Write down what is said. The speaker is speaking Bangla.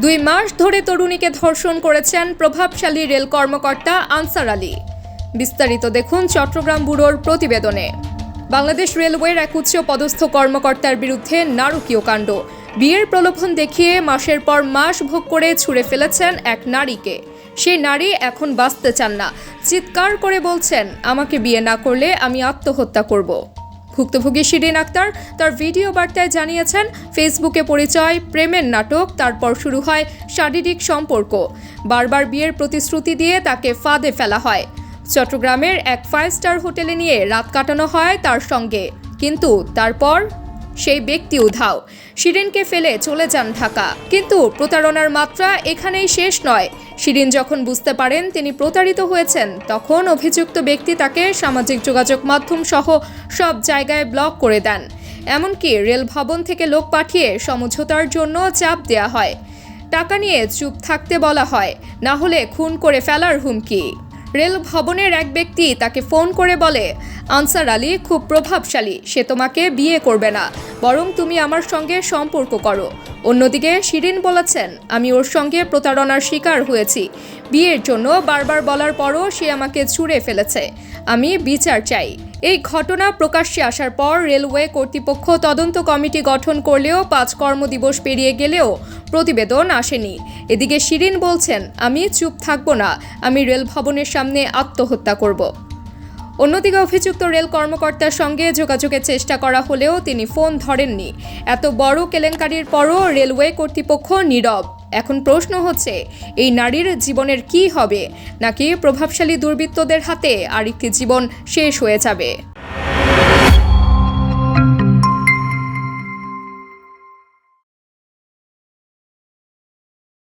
2 মাস ধরে তরুণীকে ধর্ষণ করেছেন প্রভাবশালী রেল কর্মকর্তা আনসার আলী। বিস্তারিত দেখুন চট্টগ্রাম ব্যুরোর প্রতিবেদনে। বাংলাদেশ রেলওয়ের এক উচ্চ পদস্থ কর্মকর্তার বিরুদ্ধে নারকীয় কাণ্ড। বিয়ের প্রলোভন দেখিয়ে মাসের পর মাস ভোগ করে ছুঁড়ে ফেলেছেন এক নারীকে। সেই নারী এখন বাঁচতে চান না, চিৎকার করে বলছেন, আমাকে বিয়ে না করলে আমি আত্মহত্যা করব। ভুক্তভোগী শিরিন আক্তার তার ভিডিও বার্তায় জানিয়েছেন, ফেসবুকে পরিচয়, প্রেমের নাটক, তারপর শুরু হয় শারীরিক সম্পর্ক। বারবার বিয়ের প্রতিশ্রুতি দিয়ে তাকে ফাঁদে ফেলা হয়। চট্টগ্রামের এক 5 স্টার হোটেলে নিয়ে রাত কাটানো হয় তার সঙ্গে, কিন্তু তারপর সেই ব্যক্তি উধাও। শিরিনকে ফেলে চলে যান ঢাকা। কিন্তু প্রতারণার মাত্রা এখানেই শেষ নয়। শিরিন যখন বুঝতে পারেন তিনি প্রতারিত হয়েছেন, তখন অভিযুক্ত ব্যক্তি তাকে সামাজিক যোগাযোগ মাধ্যম সহ সব জায়গায় ব্লক করে দেন। এমনকি রেল ভবন থেকে লোক পাঠিয়ে সমঝোতার জন্য চাপ দেওয়া হয়। টাকা নিয়ে চুপ থাকতে বলা হয়, না হলে খুন করে ফেলার হুমকি। রেল ভবনের এক ব্যক্তি তাকে ফোন করে বলে, আনসার আলী খুব প্রভাবশালী, সে তোমাকে বিয়ে করবে না, বরং তুমি আমার সঙ্গে সম্পর্ক করো। অন্যদিকে শিরিন বলেছেন, আমি ওর সঙ্গে প্রতারণার শিকার হয়েছি। বিয়ের জন্য বারবার বলার পরও সে আমাকে ছুঁড়ে ফেলেছে। আমি বিচার চাই। এই ঘটনা প্রকাশ্যে আসার পর রেলওয়ে কর্তৃপক্ষ তদন্ত কমিটি গঠন করলেও 5 কর্মদিবস পেরিয়ে গেলেও প্রতিবেদন আসেনি। এদিকে শিরিন বলছেন, আমি চুপ থাকবো না, আমি রেল ভবনের সামনে আত্মহত্যা করব। অন্যদিকে অভিযুক্ত রেল কর্মকর্তার সঙ্গে যোগাযোগের চেষ্টা করা হলেও তিনি ফোন ধরেননি। এত বড় কেলেঙ্কারির পরও রেলওয়ে কর্তৃপক্ষ নীরব। এখন প্রশ্ন হচ্ছে, এই নারীর জীবনের কি হবে, নাকি প্রভাবশালী দুর্বৃত্তদের হাতে আরেকটি জীবন শেষ হয়ে যাবে?